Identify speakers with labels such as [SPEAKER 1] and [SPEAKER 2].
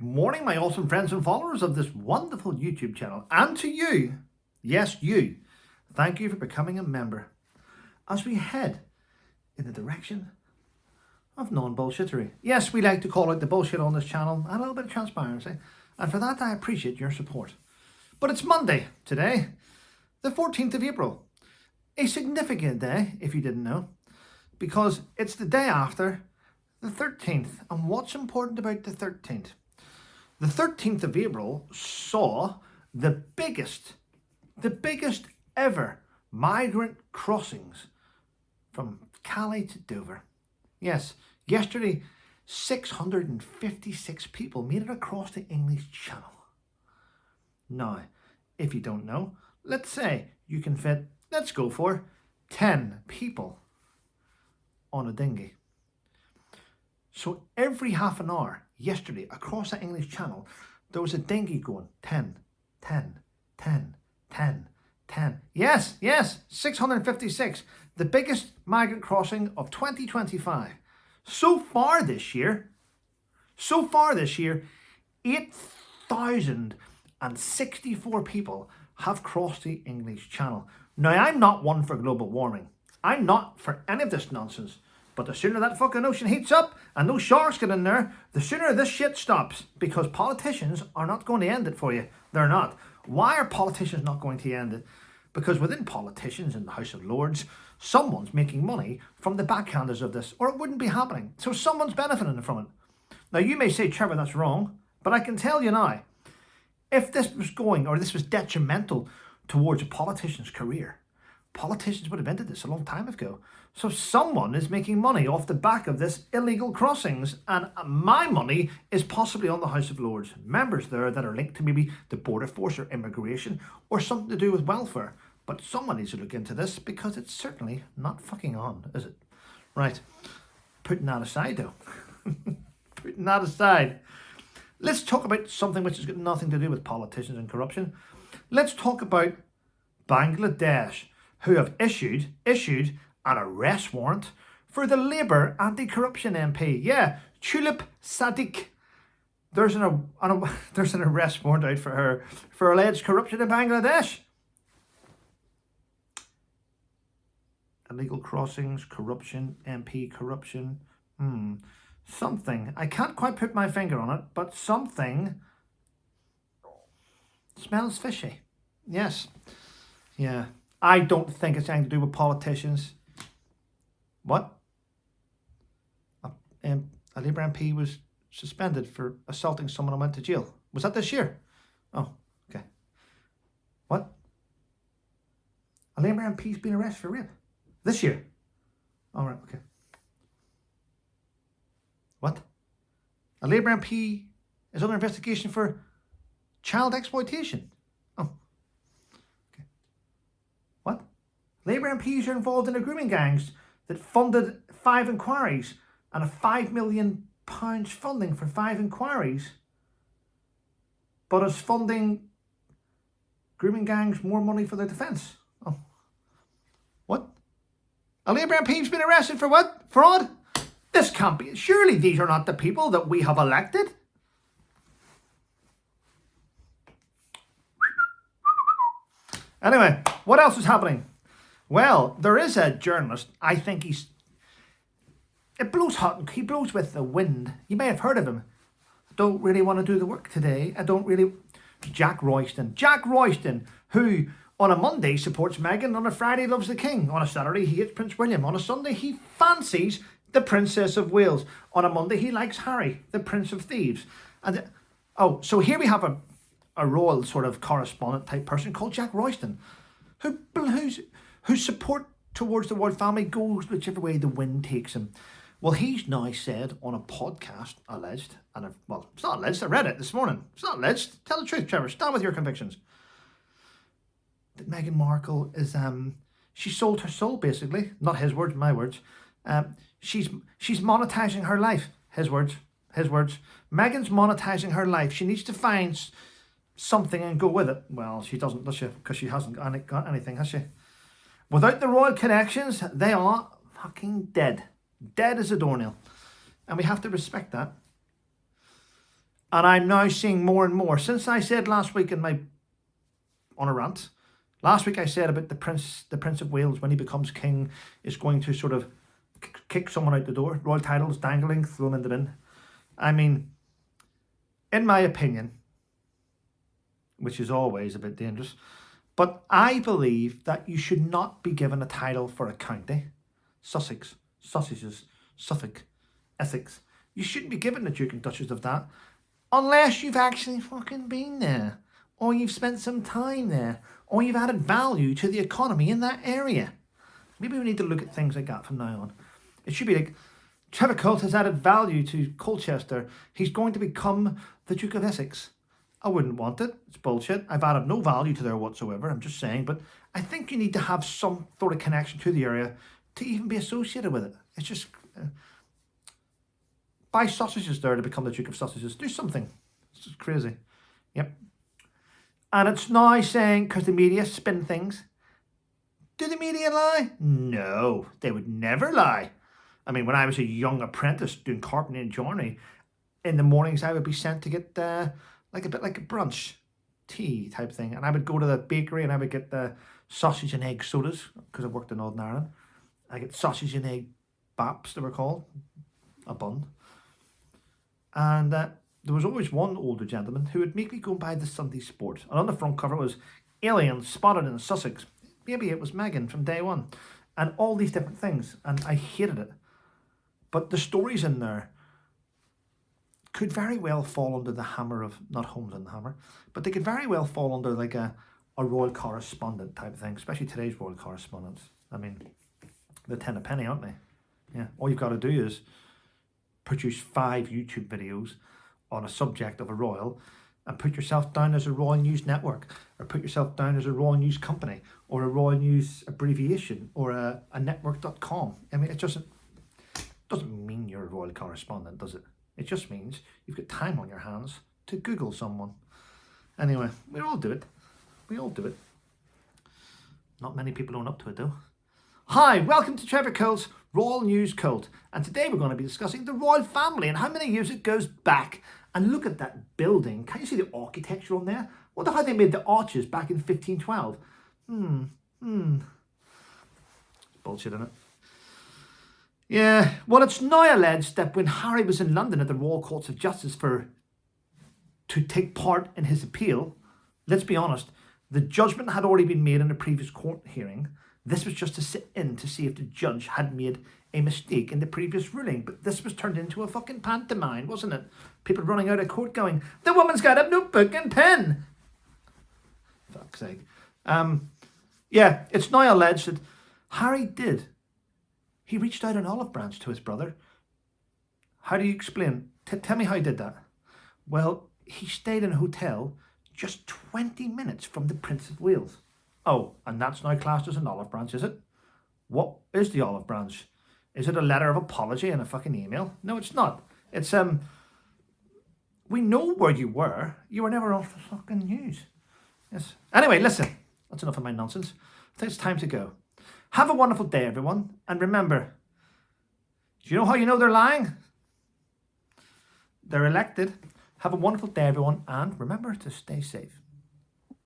[SPEAKER 1] morning, my awesome friends and followers of this wonderful YouTube channel. And to you, yes, you, thank you for becoming a member as we head in the direction of non-bullshittery. Yes, we like to call out the bullshit on this channel and a little bit of transparency. And for that, I appreciate your support. But it's Monday today, the 14th of April. A significant day, if you didn't know, because it's the day after the 13th. And what's important about the 13th? The 13th of April saw the biggest ever migrant crossings from Calais to Dover. Yes, yesterday 656 people made it across the English Channel. Now, if you don't know, let's say you can fit, let's go for 10 people on a dinghy. So every half an hour yesterday across the English Channel, there was a dinghy going 10, 10, 10, 10, 10. Yes, 656. The biggest migrant crossing of 2025. So far this year, 8,064 people have crossed the English Channel. Now, I'm not one for global warming. I'm not for any of this nonsense. But the sooner that fucking ocean heats up and those sharks get in there, the sooner this shit stops. Because politicians are not going to end it for you. They're not. Why are politicians not going to end it? Because within politicians in the House of Lords, someone's making money from the backhanders of this, or it wouldn't be happening. So someone's benefiting from it. Now, you may say, Trevor, that's wrong. But I can tell you now, if this was going, or this was detrimental towards a politician's career, politicians would have ended this a long time ago. So someone is making money off the back of this illegal crossings, and my money is possibly on the House of Lords. Members there that are linked to maybe the border force or immigration or something to do with welfare. But someone needs to look into this because it's certainly not fucking on, is it? Right. Putting that aside though. Putting that aside. Let's talk about something which has got nothing to do with politicians and corruption. Let's talk about Bangladesh, who have issued an arrest warrant for the Labour anti-corruption MP. Yeah, Tulip Sadiq. There's an arrest warrant out for her for alleged corruption in Bangladesh. Illegal crossings, corruption, MP corruption. Something. I can't quite put my finger on it, but something smells fishy. Yes. Yeah. I don't think it's anything to do with politicians. What? A Labour MP was suspended for assaulting someone and went to jail. Was that this year? Oh, okay. What? A Labour MP's been arrested for rape? This year? All right, okay. What? A Labour MP is under investigation for child exploitation? Oh. Okay. What? Labour MPs are involved in a grooming gangs that funded 5 inquiries and a £5 million funding for 5 inquiries, but is funding grooming gangs more money for their defence. Oh. What? A Labour MP's been arrested for what? Fraud? This can't be. Surely these are not the people that we have elected. Anyway, what else is happening? Well, there is a journalist. I think it blows hot. He blows with the wind. You may have heard of him. I don't really want to do the work today. Jack Royston, who on a Monday supports Meghan, on a Friday loves the King, on a Saturday he hates Prince William, on a Sunday he fancies the Princess of Wales, on a Monday he likes Harry, the Prince of Thieves. And so here we have a royal sort of correspondent type person called Jack Royston, whose support towards the royal family goes whichever way the wind takes him. Well, he's now said on a podcast, alleged, it's not alleged, I read it this morning. It's not alleged. Tell the truth, Trevor. Stand with your convictions. That Meghan Markle is, she sold her soul, basically. Not his words, my words. She's monetizing her life. His words. Meghan's monetizing her life. She needs to find something and go with it. Well, she doesn't, does she? Because she hasn't got anything, has she? Without the royal connections, they are fucking dead. Dead as a doornail. And we have to respect that. And I'm now seeing more and more. Since I said last week on a rant, last week I said about the Prince of Wales, when he becomes king, is going to sort of kick someone out the door. Royal titles dangling, throw them in the bin. I mean, in my opinion, which is always a bit dangerous, but I believe that you should not be given a title for a county. Sussex, sausages, Suffolk, Essex. You shouldn't be given the Duke and Duchess of that unless you've actually fucking been there, or you've spent some time there, or you've added value to the economy in that area. Maybe we need to look at things like that from now on. It should be like, Trevor Colt has added value to Colchester. He's going to become the Duke of Essex. I wouldn't want it. It's bullshit. I've added no value to there whatsoever. I'm just saying. But I think you need to have some sort of connection to the area to even be associated with it. It's just... buy sausages there to become the Duke of Sausages. Do something. It's just crazy. Yep. And it's now saying, because the media spin things. Do the media lie? No, they would never lie. I mean, when I was a young apprentice doing carpentry and joinery, in the mornings I would be sent to get like a bit like a brunch tea type thing. And I would go to the bakery and I would get the sausage and egg sodas, because I worked in Northern Ireland. I get sausage and egg baps, they were called. A bun. And there was always one older gentleman who would make me go and buy the Sunday Sport. And on the front cover was aliens spotted in Sussex. Maybe it was Meghan from day one. And all these different things. And I hated it. But the stories in there could very well fall under the hammer of, not Holmes and the Hammer, but they could very well fall under like a royal correspondent type thing, especially today's royal correspondents. I mean, they're 10 a penny, aren't they? Yeah. All you've got to do is produce 5 YouTube videos on a subject of a royal and put yourself down as a Royal News Network, or put yourself down as a Royal News Company, or a Royal News abbreviation, or a network.com. I mean, it doesn't mean you're a royal correspondent, does it? It just means you've got time on your hands to Google someone. Anyway, we all do it. We all do it. Not many people own up to it, though. Hi, welcome to Trevor Colt's Royal News Cult. And today we're going to be discussing the royal family and how many years it goes back. And look at that building. Can you see the architecture on there? Wonder how they made the arches back in 1512. Bullshit, isn't it? Yeah, well, it's now alleged that when Harry was in London at the Royal Courts of Justice to take part in his appeal, let's be honest, the judgment had already been made in a previous court hearing. This was just to sit in to see if the judge had made a mistake in the previous ruling. But this was turned into a fucking pantomime, wasn't it? People running out of court going, the woman's got a notebook and pen. Fuck's sake. Yeah, it's now alleged that Harry did. He reached out an olive branch to his brother. How do you explain? Tell me how he did that. Well, he stayed in a hotel just 20 minutes from the Prince of Wales. Oh, and that's now classed as an olive branch, is it? What is the olive branch? Is it a letter of apology and a fucking email? No, it's not. It's, we know where you were. You were never off the fucking news. Yes. Anyway, listen. That's enough of my nonsense. I think it's time to go. Have a wonderful day, everyone. And remember, do you know how you know they're lying? They're elected. Have a wonderful day, everyone. And remember to stay safe.